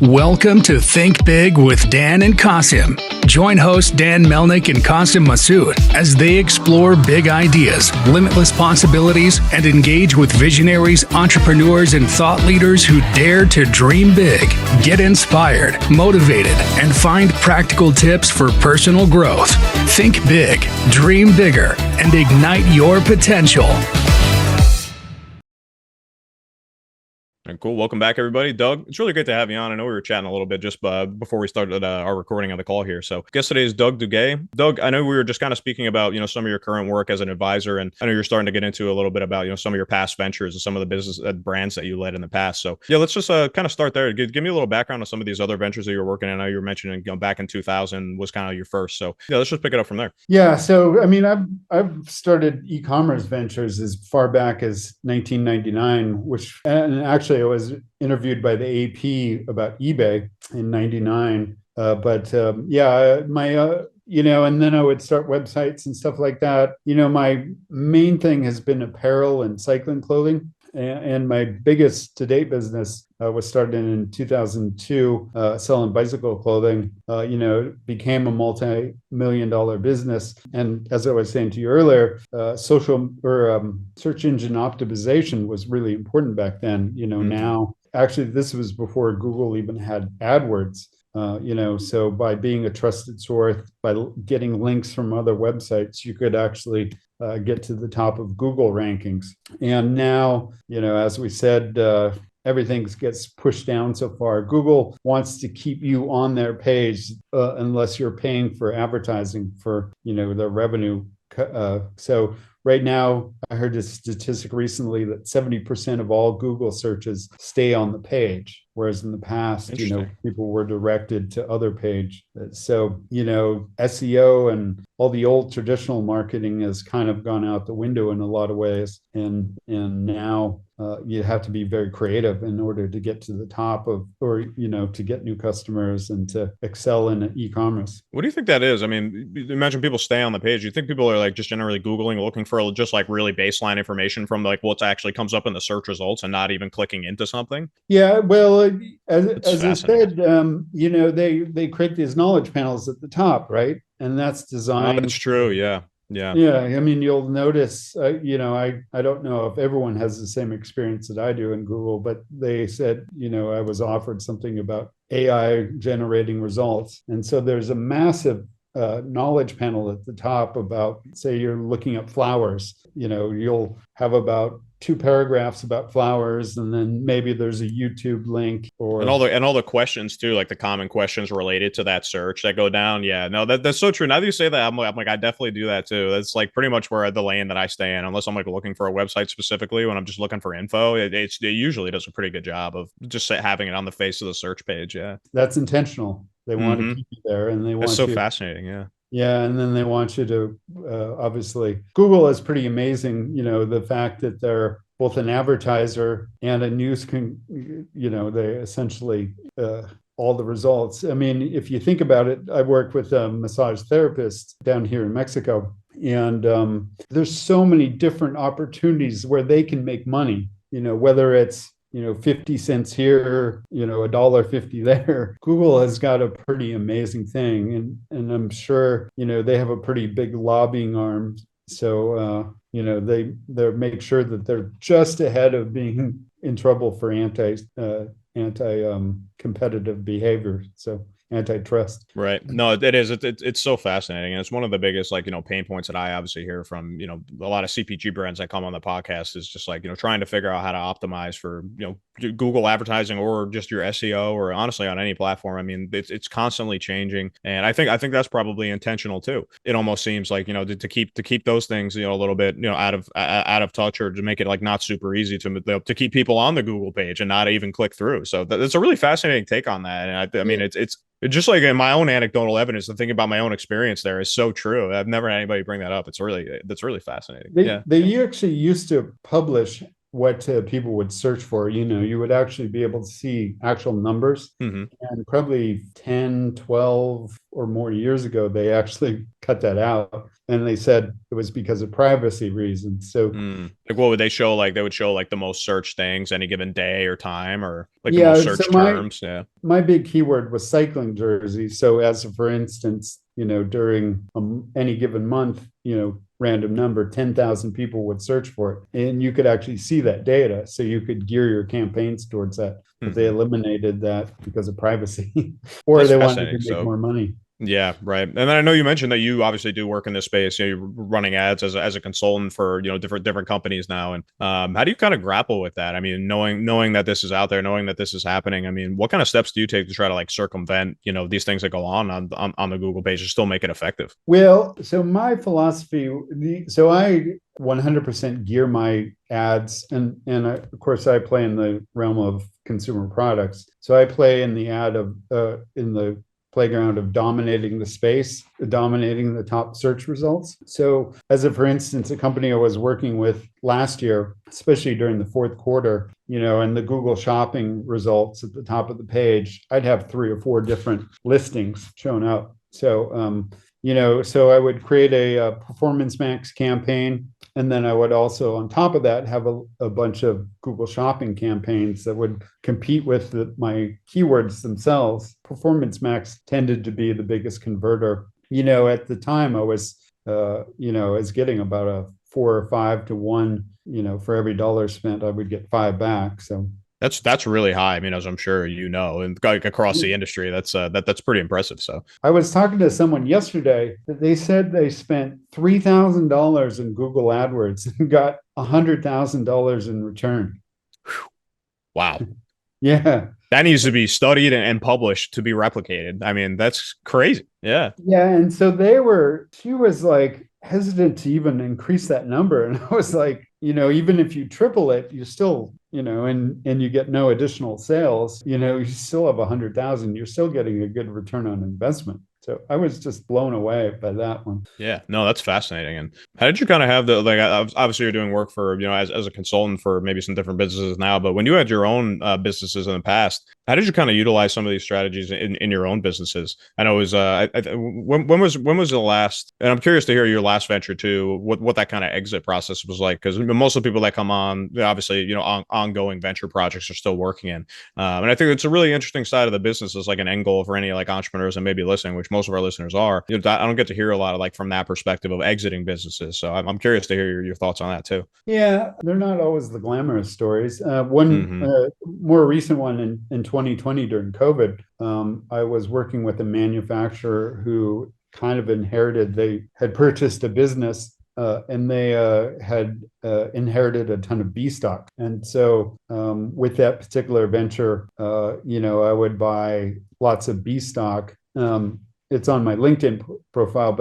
Welcome to Think Big with Dan and Qasim. Join hosts Dan Melnick and Qasim Masood as they explore big ideas, limitless possibilities, and engage with visionaries, entrepreneurs, and thought leaders who dare to dream big, get inspired, motivated, and find practical tips for personal growth. Think big, dream bigger, and ignite your potential. Cool. Welcome back, everybody. Doug, it's really great to have you on. I know we were chatting a little bit just before we started our recording of the call here. So guest today is Doug Duguay. Doug, I know we were just kind of speaking about, some of your current work as an advisor, and I know you're starting to get into a little bit about, some of your past ventures and some of the business brands that you led in the past. So yeah, let's just kind of start there. Give me a little background on some of these other ventures that you're working in. I know you were mentioning, back in 2000 was kind of your first. So yeah, let's just pick it up from there. Yeah. So, I mean, I've started e-commerce ventures as far back as 1999, and actually I was interviewed by the AP about eBay in 99. And then I would start websites and stuff like that. My main thing has been apparel and cycling clothing. And my biggest to date business was started in 2002, selling bicycle clothing. Became a multi-million-dollar business. And as I was saying to you earlier, search engine optimization was really important back then. Now, actually, this was before Google even had AdWords. So by being a trusted source, by getting links from other websites, you could actually get to the top of Google rankings. And now, as we said, everything gets pushed down so far. Google wants to keep you on their page unless you're paying for advertising for, the revenue. So right now, I heard a statistic recently that 70% of all Google searches stay on the page, whereas in the past, people were directed to other page. So, SEO and all the old traditional marketing has kind of gone out the window in a lot of ways. And now you have to be very creative in order to get to the top to get new customers and to excel in e-commerce. What do you think that is? I mean, you mentioned people stay on the page. You think people are like just generally Googling, looking for just like really baseline information from like what actually comes up in the search results and not even clicking into something? Yeah, well, as I said, they create these knowledge panels at the top, right? And that's designed. Oh, that's true. Yeah. Yeah. I mean, you'll notice, I don't know if everyone has the same experience that I do in Google, but they said, I was offered something about AI generating results. And so there's a massive knowledge panel at the top about, say you're looking up flowers, you'll have about 2 paragraphs about flowers, and then maybe there's a YouTube link and all the questions too, like the common questions related to that search that go down. Yeah, no, that's so true. Now that you say that, I'm like, I definitely do that too. That's like pretty much where the lane that I stay in, unless I'm like looking for a website specifically. When I'm just looking for info, it usually does a pretty good job of just having it on the face of the search page. Yeah, that's intentional. They want to keep you there, and they want. That's so fascinating. Yeah. Yeah, and then they want you to obviously, Google is pretty amazing. The fact that they're both an advertiser and a news they essentially all the results. I mean, if you think about it, I work with a massage therapist down here in Mexico, and there's so many different opportunities where they can make money. Whether it's 50 cents here, $1.50 there. Google has got a pretty amazing thing. And I'm sure, they have a pretty big lobbying arm. So, they make sure that they're just ahead of being in trouble for anti-competitive behavior. So antitrust. Right. No, it is. It's so fascinating. And it's one of the biggest, pain points that I obviously hear from, a lot of CPG brands that come on the podcast is just trying to figure out how to optimize for, Google advertising or just your SEO or honestly on any platform. I mean, it's constantly changing. And I think that's probably intentional too. It almost seems like, to keep those things, a little bit, out of touch, or to make it not super easy to keep people on the Google page and not even click through. So that's a really fascinating take on that. And I mean, it's just like in my own anecdotal evidence, the thing about my own experience there is so true. I've never had anybody bring that up. That's really fascinating. They actually used to publish what people would search for. You would actually be able to see actual numbers. Hmm. And probably 10, 12 or more years ago, they actually cut that out. And they said it was because of privacy reasons. So, Like, what would they show? Like, they would show like the most searched things any given day or time, or like the most yeah, so searched terms. Yeah. my big keyword was cycling jerseys. So, as for instance, during any given month, random number, 10,000 people would search for it. And you could actually see that data. So you could gear your campaigns towards that. But they eliminated that because of privacy or That's they wanted to fascinating. make So, more money. yeah, right. And then I know you mentioned that you obviously do work in this space. You're running ads as a consultant for different companies now. And how do you kind of grapple with that? I mean, knowing that this is out there, knowing that this is happening. I mean, what kind of steps do you take to try to like circumvent these things that go on the Google page to still make it effective? Well, so my philosophy, so I 100% gear my ads, and of course I play in the realm of consumer products. So I play in the in the playground of dominating the space, dominating the top search results. So, for instance, a company I was working with last year, especially during the fourth quarter, and the Google shopping results at the top of the page, I'd have 3 or 4 different listings shown up. So, so I would create a Performance Max campaign. And then I would also, on top of that, have a bunch of Google Shopping campaigns that would compete with my keywords themselves. Performance Max tended to be the biggest converter. At the time, I was getting about a 4 or 5 to 1. For every dollar spent, I would get 5 back. So That's really high. I mean, as I'm sure and like across the industry, that's pretty impressive. So I was talking to someone yesterday that they said they spent $3,000 in Google AdWords and got $100,000 in return. wow. Yeah. That needs to be studied and published to be replicated. I mean, that's crazy. Yeah. Yeah. And so she was like hesitant to even increase that number. And I was like, even if you triple it, you still, and you get no additional sales, you still have 100,000, you're still getting a good return on investment. So I was just blown away by that one. Yeah, no, that's fascinating. And how did you kind of have obviously you're doing work for, as a consultant for maybe some different businesses now, but when you had your own businesses in the past, how did you kind of utilize some of these strategies in your own businesses? I know it was, when was the last, and I'm curious to hear your last venture too, what that kind of exit process was like, because most of the people that come on, obviously, ongoing venture projects are still working in. And I think it's a really interesting side of the business as like an end goal for any like entrepreneurs and maybe listening, which most of our listeners are. I don't get to hear a lot of like from that perspective of exiting businesses. So I'm curious to hear your thoughts on that too. Yeah, they're not always the glamorous stories. One more recent one in 2020 during COVID, I was working with a manufacturer who kind of they had purchased a business and they had inherited a ton of B stock. And so with that particular venture, I would buy lots of B stock. It's on my LinkedIn profile,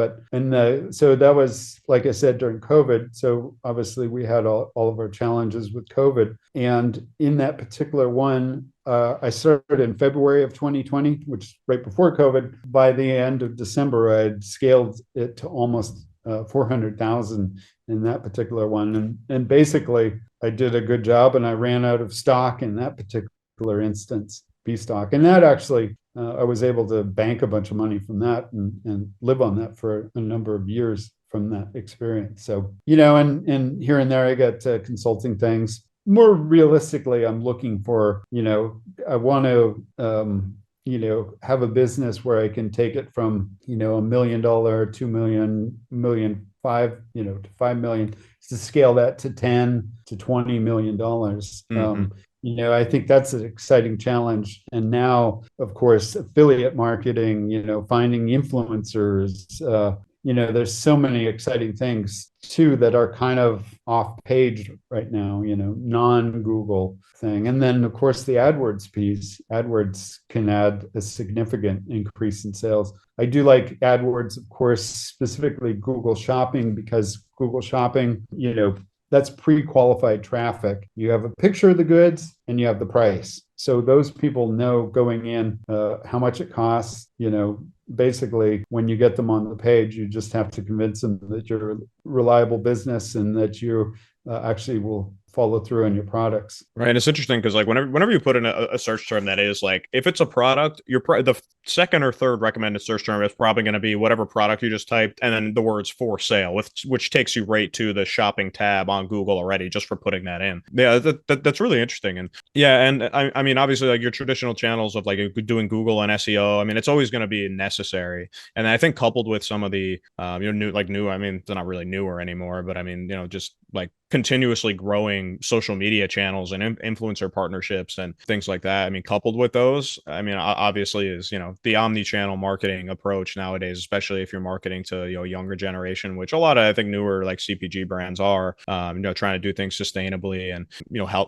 so that was, like I said, during COVID. So obviously we had all of our challenges with COVID. And in that particular one, I started in February of 2020, which is right before COVID. By the end of December, I had scaled it to almost 400,000 in that particular one. And basically I did a good job and I ran out of stock in that particular instance, B stock. And that actually, I was able to bank a bunch of money from that and live on that for a number of years from that experience. So, and here and there, I got consulting things. More realistically, I'm looking for, I want to, have a business where I can take it from, $1 million, 2 million, to 5 million, to scale that to 10 to $20 million. I think that's an exciting challenge. And now, of course, affiliate marketing, finding influencers, there's so many exciting things too that are kind of off page right now, non-Google thing. And then, of course, the AdWords piece. AdWords can add a significant increase in sales. I do like AdWords, of course, specifically Google Shopping, because Google Shopping, that's pre-qualified traffic. You have a picture of the goods and you have the price. So those people know going in how much it costs. Basically, when you get them on the page, you just have to convince them that you're a reliable business and that you actually will follow through on your products. Right. And it's interesting because like whenever you put in a search term that is like, if it's a product, the second or third recommended search term is probably going to be whatever product you just typed, and then the words for sale, which takes you right to the shopping tab on Google already just for putting that in. Yeah, that's really interesting. And yeah, and I mean, obviously, like your traditional channels of like doing Google and SEO, I mean, it's always going to be necessary. And I think coupled with some of the new, I mean, they're not really newer anymore, but I mean, just like continuously growing social media channels and influencer partnerships and things like that. I mean, coupled with those, I mean, obviously is, the omni-channel marketing approach nowadays, especially if you're marketing to, a younger generation, which a lot of, I think, newer like CPG brands are, trying to do things sustainably and,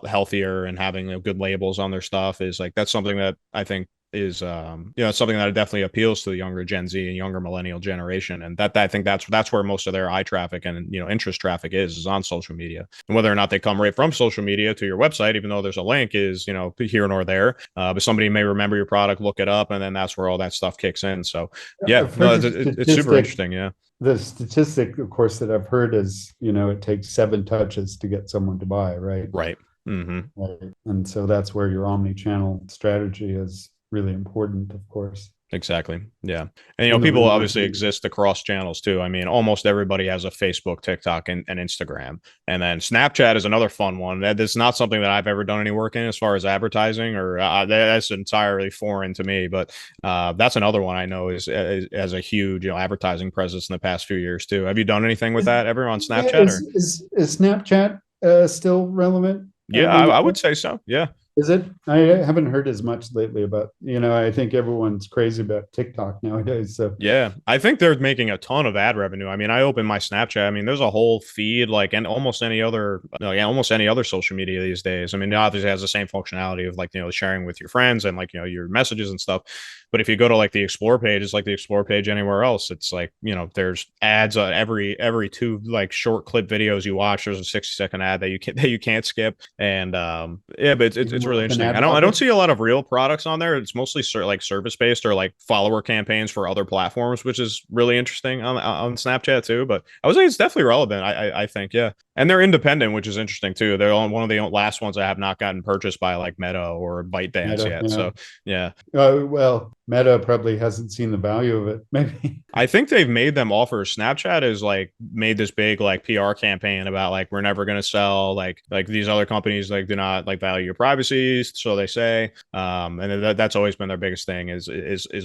healthier and having good labels on their stuff is like, that's something that I think is something that definitely appeals to the younger Gen Z and younger millennial generation, and that I think that's where most of their eye traffic and interest traffic is on social media. And whether or not they come right from social media to your website, even though there's a link, is here nor there. But somebody may remember your product, look it up, and then that's where all that stuff kicks in. So yeah, no, it's super interesting. Yeah. The statistic, of course, that I've heard is, it takes 7 touches to get someone to buy, right? Right. Mm-hmm. Right. And so that's where your omni-channel strategy is really important, of course. Exactly. Yeah. And, people obviously exist across channels too. I mean, almost everybody has a Facebook, TikTok, and Instagram. And then Snapchat is another fun one. That's not something that I've ever done any work in as far as advertising, or that's entirely foreign to me. But that's another one I know is has a huge, advertising presence in the past few years too. Have you done anything with that ever on Snapchat? Is Snapchat still relevant? Yeah, I would say so. Yeah. Is it? I haven't heard as much lately about, I think everyone's crazy about TikTok nowadays. So yeah, I think they're making a ton of ad revenue. I mean, I open my Snapchat. I mean, there's a whole feed like, and almost any other social media these days. I mean, it obviously has the same functionality of like, sharing with your friends and like, your messages and stuff. But if you go to like the explore page, it's like the explore page anywhere else. It's like, there's ads on every 2 like short clip videos you watch. There's a 60-second ad that you can't skip. And yeah, but it's really interesting. I don't see a lot of real products on there. It's mostly like service based or like follower campaigns for other platforms, which is really interesting on Snapchat too. But I would say it's definitely relevant. I think, yeah. And they're independent, which is interesting too. They're on one of the last ones I have not gotten purchased by like Meta or ByteDance yet. Yeah. So yeah. Well, Meta probably hasn't seen the value of it. Maybe. I think they've made them offers. Snapchat has like made this big like PR campaign about like, we're never going to sell like these other companies like do not like value your privacy, so they say. And that's always been their biggest thing is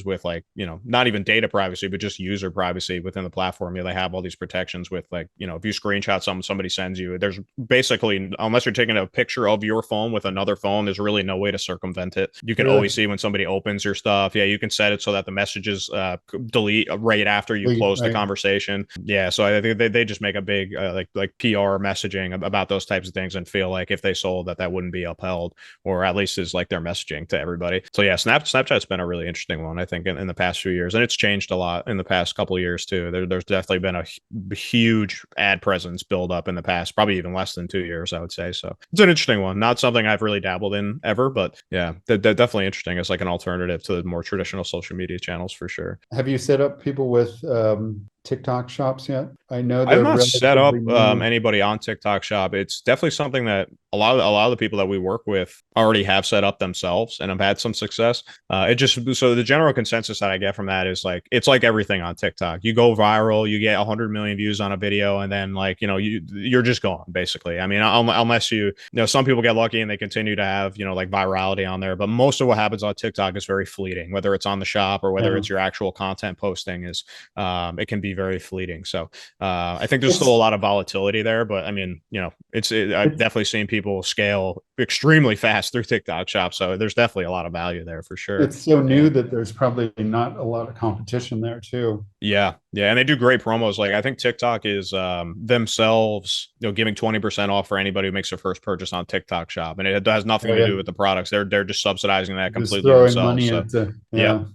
with like, not even data privacy, but just user privacy within the platform. They have all these protections with like, if you screenshot somebody sends you, there's basically, unless you're taking a picture of your phone with another phone, there's really no way to circumvent it. You can always see when somebody opens your stuff. Yeah, you can set it so that the messages delete right after you close the conversation. Yeah, so I think they just make a big like PR messaging about those types of things and feel like if they sold that wouldn't be upheld, or at least is like their messaging to everybody. So yeah, Snapchat's been a really interesting one, I think, in the past few years, and it's changed a lot in the past couple of years too. There's definitely been a huge ad presence build up in the past, probably even less than 2 years, I would say. So it's an interesting one. Not something I've really dabbled in ever, but yeah, they're definitely interesting as like an alternative to the more traditional social media channels for sure. Have you set up people with TikTok shops yet? I know I've not set up anybody on TikTok shop. It's definitely something that a lot of the people that we work with already have set up themselves and have had some success. So the general consensus that I get from that is like, it's like everything on TikTok. You go viral, you get 100 million views on a video, and then like, you're just gone basically. I mean, unless some people get lucky and they continue to have, like virality on there, but most of what happens on TikTok is very fleeting, whether it's on the shop or whether it's your actual content posting it can be very fleeting. So I think there's still a lot of volatility there, but I mean, I've definitely seen people scale extremely fast through TikTok shop. So there's definitely a lot of value there for sure. It's so new that there's probably not a lot of competition there too. Yeah. Yeah. And they do great promos. Like I think TikTok is themselves, giving 20% off for anybody who makes their first purchase on TikTok shop. And it has nothing to do with the products. They're just subsidizing that completely themselves. Yeah.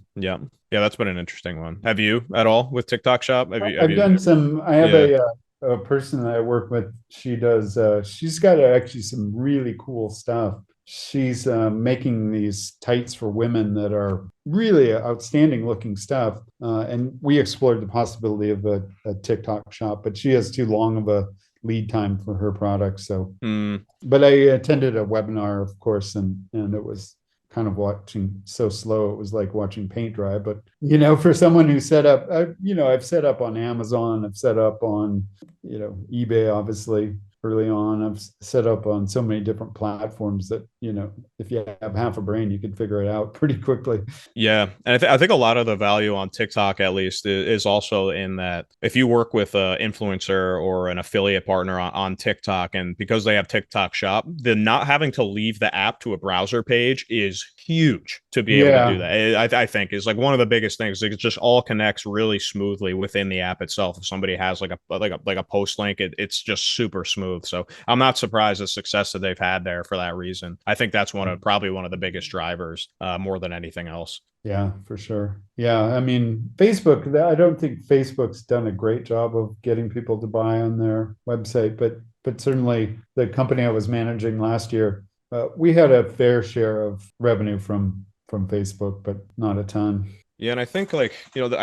Yeah, that's been an interesting one. Have you at all with TikTok shop? I've done some. I have a person that I work with. She does. She's got actually some really cool stuff. She's making these tights for women that are really outstanding looking stuff. And we explored the possibility of a TikTok shop, but she has too long of a lead time for her products. So, Mm. but I attended a webinar, of course, and it was kind of watching so slow. It was like watching paint dry. But, for someone who set up, I've set up on Amazon, I've set up on, eBay, obviously early on. I've set up on so many different platforms that, if you have half a brain, you can figure it out pretty quickly. Yeah. And I think a lot of the value on TikTok, at least, is also in that if you work with an influencer or an affiliate partner on TikTok, and because they have TikTok Shop, then not having to leave the app to a browser page is huge to be able to do that. I think is like one of the biggest things. It just all connects really smoothly within the app itself. If somebody has like a post link, it's just super smooth. So I'm not surprised the success that they've had there for that reason. I think that's probably one of the biggest drivers, more than anything else. Yeah, for sure. Yeah, I mean, Facebook, I don't think Facebook's done a great job of getting people to buy on their website, but certainly the company I was managing last year, we had a fair share of revenue from Facebook, but not a ton. Yeah, and I think I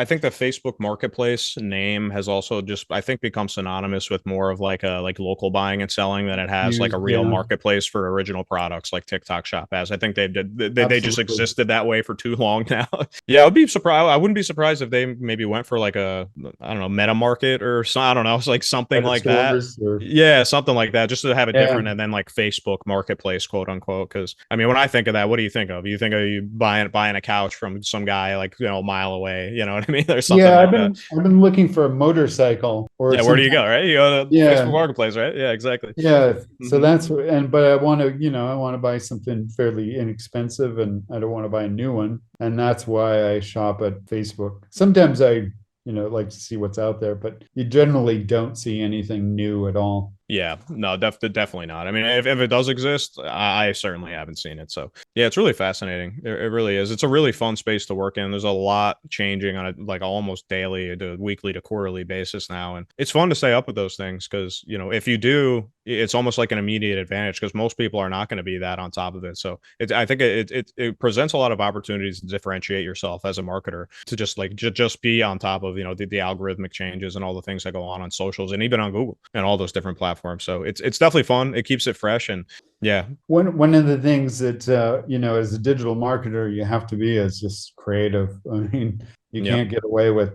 think the Facebook Marketplace name has also just I think become synonymous with more of like a local buying and selling than it has like a real Yeah, marketplace for original products like TikTok Shop has. I think they just absolutely. existed that way for too long now. Yeah, I would be surprised. I wouldn't be surprised if they maybe went for like a I don't know Meta Market or some I don't know, it's like something Credit like that. scores or Yeah, something like that, just to have it yeah. different, and then like Facebook Marketplace, quote unquote. Because I mean, when I think of that, what do you think of? You think of you buying a couch from some guy like a mile away, you know what I mean? There's something Yeah, like that. I've been looking for a motorcycle or Yeah, where do you something. go? Right, you go to Facebook Yeah, Marketplace, right? Yeah, exactly. yeah. So Hmm. that's but I want to, I want to buy something fairly inexpensive, and I don't want to buy a new one, and that's why I shop at Facebook. Sometimes I, like to see what's out there, but you generally don't see anything new at all. Yeah, no, definitely not. I mean, if it does exist, I certainly haven't seen it. So yeah, it's really fascinating. It really is. It's a really fun space to work in. There's a lot changing on a like almost daily to weekly to quarterly basis now, and it's fun to stay up with those things because if you do, it's almost like an immediate advantage because most people are not going to be that on top of it. So I think it presents a lot of opportunities to differentiate yourself as a marketer to just like just be on top of the algorithmic changes and all the things that go on socials and even on Google and all those different platforms. So it's definitely fun. It keeps it fresh, and yeah. One of the things that as a digital marketer, you have to be is just creative. I mean, you Yep. can't get away with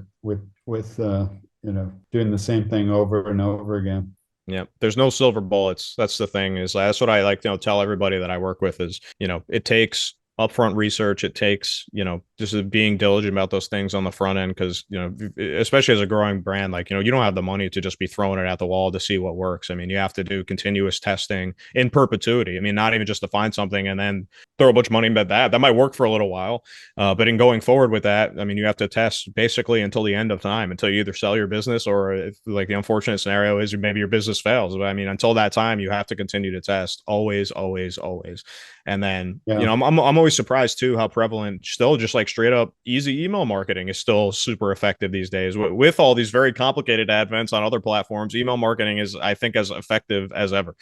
doing the same thing over and over again. Yeah, there's no silver bullets. That's the thing is that's what I like to tell everybody that I work with is, it takes upfront research. It takes, just being diligent about those things on the front end. Cause, especially as a growing brand, like, you don't have the money to just be throwing it at the wall to see what works. I mean, you have to do continuous testing in perpetuity. I mean, not even just to find something and then throw a bunch of money at that. That might work for a little while. But in going forward with that, I mean, you have to test basically until the end of time, until you either sell your business or if, like the unfortunate scenario is maybe your business fails. But I mean, until that time, you have to continue to test always, always, always. And then, Yeah. I'm always surprised too how prevalent still just like straight up easy email marketing is still super effective these days with all these very complicated advents on other platforms. Email marketing is, I think, as effective as ever,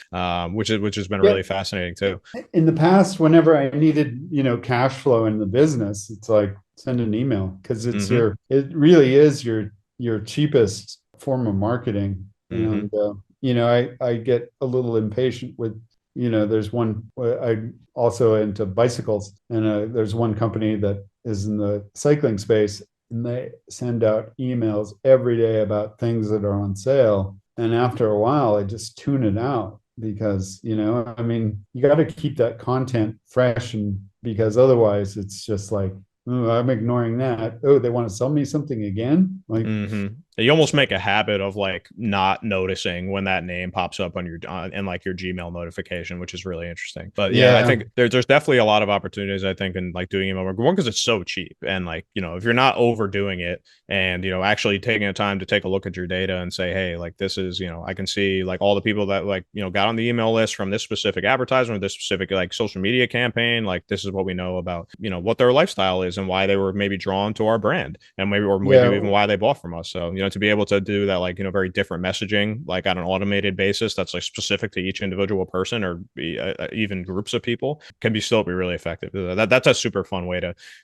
which has been really fascinating too. In the past, whenever I needed, cash flow in the business, it's like send an email because Mm-hmm. it really is your cheapest form of marketing. Mm-hmm. And I get a little impatient with, there's one I also into bicycles, and there's one company that is in the cycling space, and they send out emails every day about things that are on sale. And after a while, I just tune it out because, I mean, you got to keep that content fresh, and because otherwise it's just like, oh, I'm ignoring that. Oh, they want to sell me something again? Like, Mm-hmm. You almost make a habit of like not noticing when that name pops up on your in like your Gmail notification, which is really interesting. But yeah, I yeah, think there's definitely a lot of opportunities. I think in like doing email marketing, one because it's so cheap, and like if you're not overdoing it, and actually taking the time to take a look at your data and say, hey, like this is I can see like all the people that like got on the email list from this specific advertisement or this specific like social media campaign. Like this is what we know about what their lifestyle is and why they were maybe drawn to our brand, and maybe yeah, even why they bought from us. So to be able to do that, like, very different messaging, like on an automated basis, that's like specific to each individual person or even groups of people, can still be really effective. That's a super fun way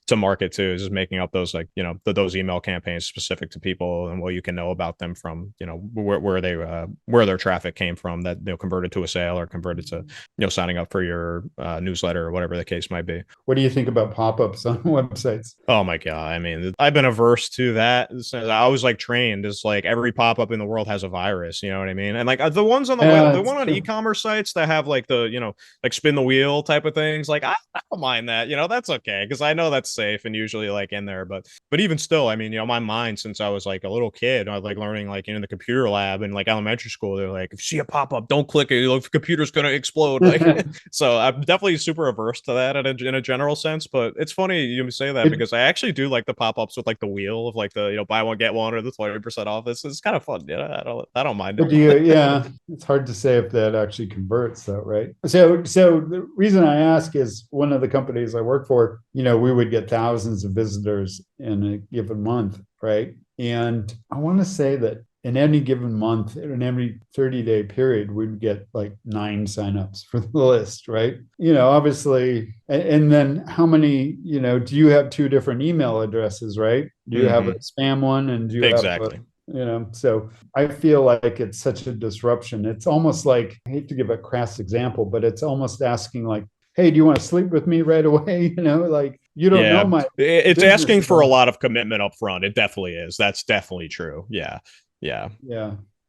to market too, is just making up those, like, those email campaigns specific to people and what you can know about them from, where their traffic came from, that converted to a sale or converted to, signing up for your newsletter or whatever the case might be. What do you think about pop-ups on websites? Oh my God. I mean, I've been averse to that. I was like trained as like every pop-up in the world has a virus, you know what I mean? And like the ones on the web, the one on e-commerce sites that have like the, like spin the wheel type of things, like I don't mind that, that's okay. Cause I know that's safe and usually like in there, but even still, I mean, my mind, since I was like a little kid, I was like learning like in the computer lab in like elementary school, they're like, if you see a pop-up, don't click it. The computer's going to explode. Like, so I'm definitely super averse to that in a general sense, but it's funny you say that because I actually do like the pop-ups with like the wheel of like the, buy one, get one, or the 20% off. It's kind of fun. I don't mind But it. yeah, it's hard to say if that actually converts though, right? So the reason I ask is one of the companies I work for, we would get thousands of visitors in a given month, right? And I want to say that in any given month, in every 30-day period, we'd get like 9 signups for the list, right? Obviously, and then how many, do you have 2 different email addresses, right? Do you have a spam one and do you exactly. have so I feel like it's such a disruption. It's almost like, I hate to give a crass example, but it's almost asking like, hey, do you want to sleep with me right away? Like you don't know my it's asking for a lot of commitment up front. It definitely is. That's definitely true. Yeah.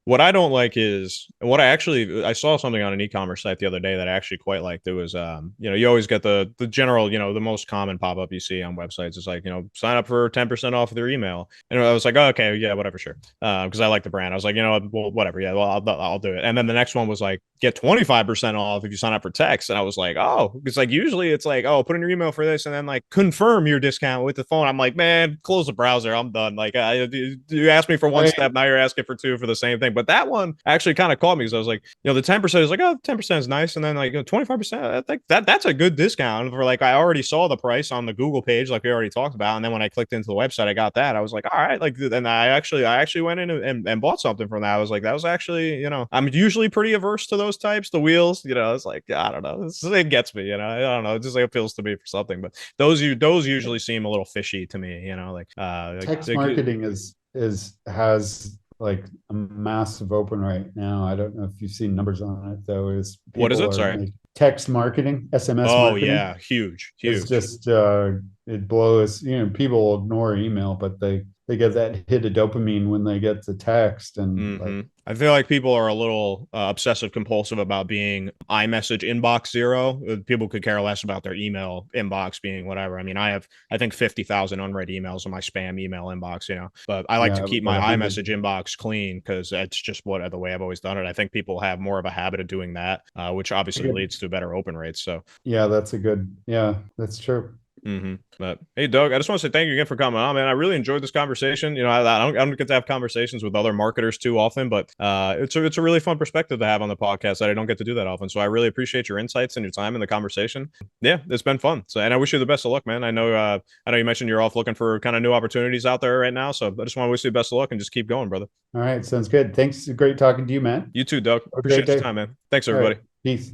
What I don't like is what I saw something on an e-commerce site the other day that I actually quite liked. It was, you always get the general, the most common pop-up you see on websites is like, sign up for 10% off of their email. And I was like, oh, okay, yeah, whatever, sure. Because I like the brand. I was like, well, whatever. Yeah, well, I'll do it. And then the next one was like, get 25% off if you sign up for text. And I was like, oh, because like usually it's like, oh, put in your email for this and then like confirm your discount with the phone. I'm like, man, close the browser. I'm done. Like, you asked me for one step, now you're asking for 2 for the same thing. But that one actually kind of caught me because I was like, the 10% is like, oh, 10% is nice. And then like 25%, I think that's a good discount for like, I already saw the price on the Google page, like we already talked about. And then when I clicked into the website, I got that. I was like, all right, like, and I actually went in and bought something from that. I was like, that was actually, I'm usually pretty averse to those types, the wheels, it's like, I don't know. It gets me, I don't know. It just like appeals to me for something, but those usually seem a little fishy to me, like text marketing has like a massive open right now. I don't know if you've seen numbers on it though. What is it? Sorry. Text marketing, SMS marketing. marketing. Yeah, huge. It's just it blows. People will ignore email, but they get that hit of dopamine when they get the text. And like, I feel like people are a little obsessive compulsive about being iMessage inbox 0. People could care less about their email inbox being whatever. I mean, I think 50,000 unread emails in my spam email inbox, but I like to keep my iMessage inbox clean because it's just the way I've always done it. I think people have more of a habit of doing that, which obviously leads to better open rates. So yeah, that's true. But hey, Doug, I just want to say thank you again for coming on, man. I really enjoyed this conversation. I don't get to have conversations with other marketers too often, but it's a really fun perspective to have on the podcast that I don't get to do that often. So I really appreciate your insights and your time in the conversation. Yeah, it's been fun. So, and I wish you the best of luck, man. I know you mentioned you're off looking for kind of new opportunities out there right now. So I just want to wish you the best of luck and just keep going, brother. All right, sounds good. Thanks. Great talking to you, Matt. You too, Doug. Appreciate your time, man. Thanks, everybody. Peace.